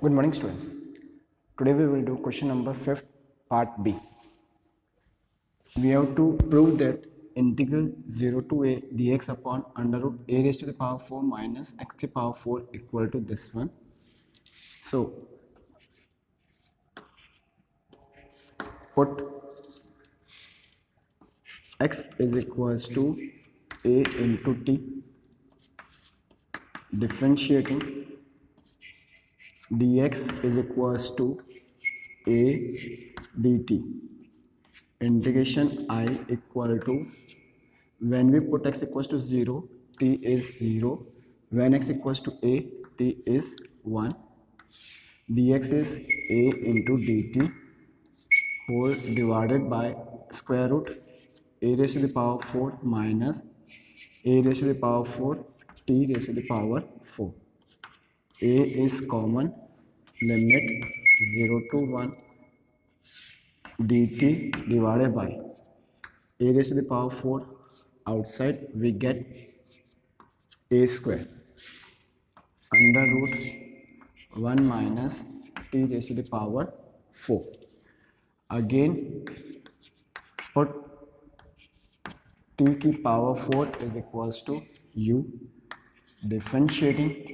Good morning, students. Today we will do question number 5th, part B. We have to prove that integral 0 to a dx upon under root a raised to the power 4 minus x to the power 4 equal to this one. So, put x is equals to a into t, differentiating dx is equals to a dt. Integration I equal to, when we put x equals to 0, t is 0. When x equals to a, t is 1. Dx is a into dt whole divided by square root a raised to the power 4 minus a raised to the power 4 t raised to the power 4. A is common, limit 0 to 1 dt divided by a raised to the power 4, outside we get a square under root 1 minus t raised to the power 4. Again put t की power 4 is equals to u, differentiating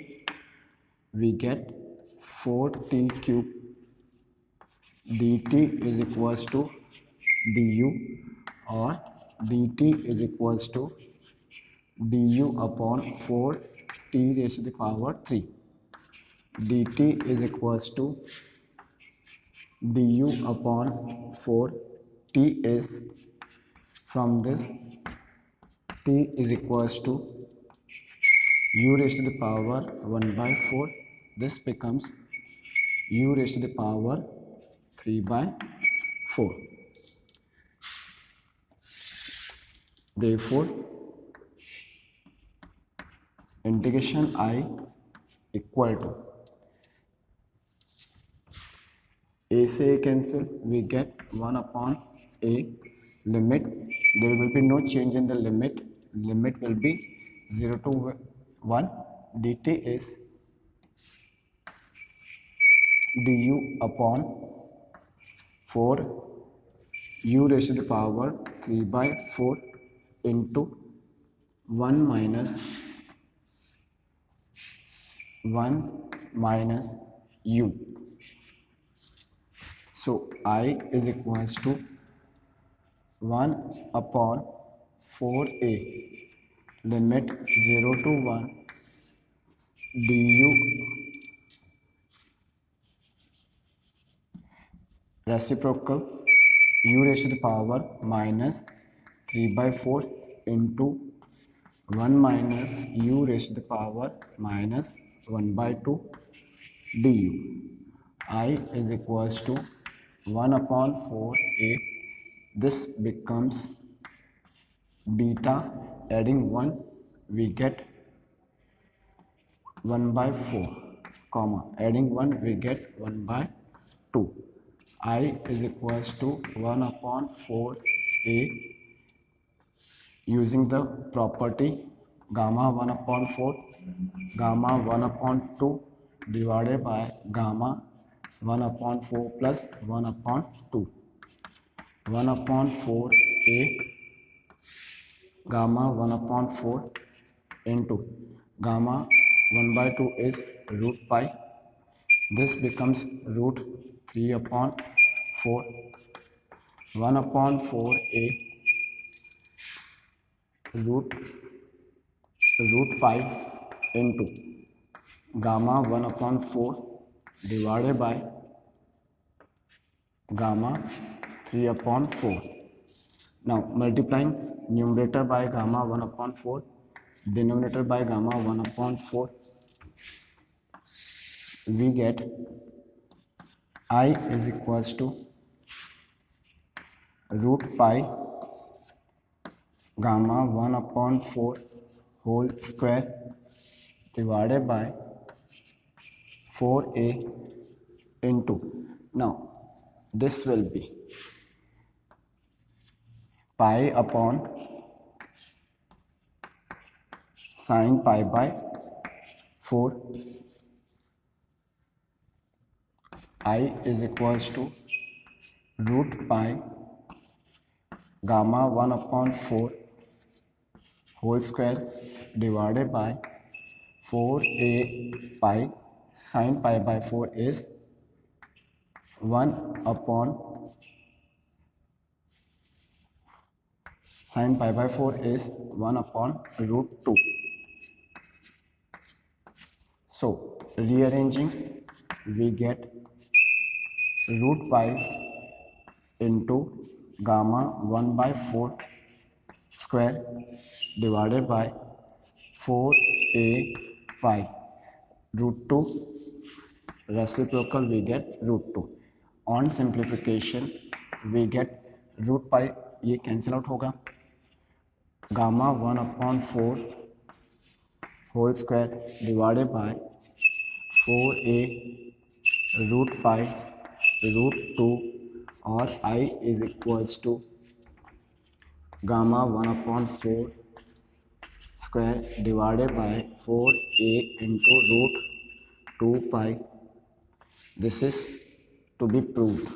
we get 4t cube dt is equals to du, or dt is equals to du upon 4 t raised to the power 3. dt is equals to du upon 4 t is, from this t is equals to u raised to the power 1 by 4. This becomes u raised to the power 3 by 4. Therefore, integration I equal to a से a cancel, we get 1 upon a, limit there will be no change in the limit will be 0 to 1. dt is du upon 4 u raised to the power 3 by 4 into 1 minus u. So I is equals to 1 upon 4a, limit 0 to 1 du reciprocal u raised to the power minus 3 by 4 into 1 minus u raised to the power minus 1 by 2 du. I is equals to 1 upon 4a. This becomes beta, adding 1 we get 1 by 4, comma, adding 1 we get 1 by 2. I is equals to 1 upon 4a, using the property gamma 1 upon 4, gamma 1 upon 2 divided by gamma 1 upon 4 plus 1 upon 2. 1 upon 4a gamma 1 upon 4 into gamma 1 by 2 is root pi. This becomes root 3 upon 4. 1 upon 4a root pi into gamma 1 upon 4 divided by gamma 3 upon 4. Now multiplying numerator by gamma 1 upon 4, denominator by gamma 1 upon 4, we get I is equals to root pi gamma 1 upon 4 whole square divided by 4a into, now this will be pi upon sin pi by 4 I is equals to root pi gamma 1 upon 4 whole square divided by 4a pi sin pi by 4 is 1 upon sin pi by 4 is 1 upon root 2. So rearranging, we get root pi into gamma 1 by 4 square divided by 4a pi root 2 reciprocal, we get root 2. On simplification we get root pi, ये cancel out होगा, gamma 1 upon 4 whole square divided by 4a root pi root 2 और I is equals to gamma 1 upon 4 square divided by 4a into root 2 pi. This is to be proved,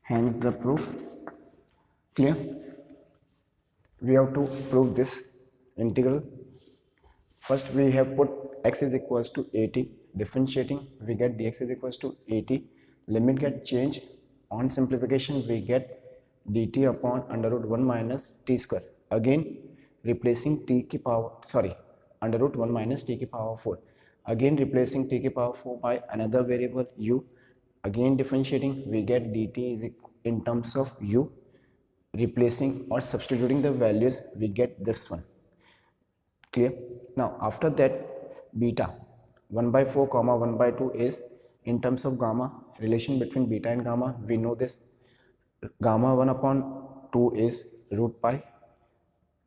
hence the proof. Clear? We have to prove this integral. First we have put x is equals to 80, differentiating we get dx is equals to 80, limit get changed. On simplification we get dt upon under root 1 minus t square, again replacing t की power under root 1 minus t की power 4, again replacing t की power 4 by another variable u, again differentiating we get dt is in terms of u, replacing or substituting the values we get this one. Clear? Now after that beta 1 by 4 comma 1 by 2 is in terms of gamma, relation between beta and gamma we know this, gamma 1 upon 2 is root pi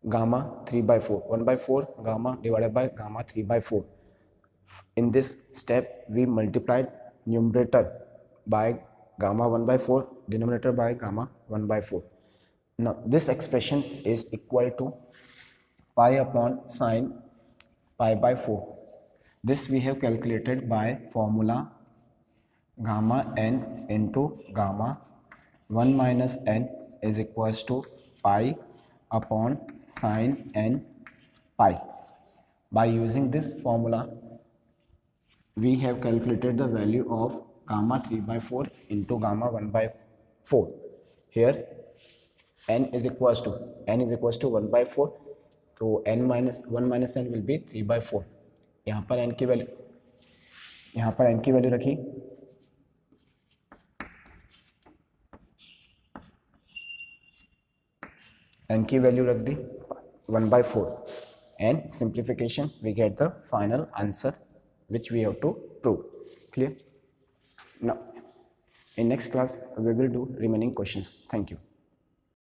gamma 3 by 4, 1 by 4 gamma divided by gamma 3 by 4. In this step we multiplied numerator by gamma 1 by 4, denominator by gamma 1 by 4. Now this expression is equal to pi upon sin pi by 4. This we have calculated by formula gamma n into gamma 1 minus n is equals to pi upon sin n pi. By using this formula we have calculated the value of gamma 3 by 4 into gamma 1 by 4. Here n is equals to 1 by 4, तो n minus 1 minus n will be 3 by 4. यहाँ पर n की value रखी, n की value रख दी 1 by 4, and simplification we get the final answer which we have to prove. Clear? Now in next class we will do remaining questions. Thank you.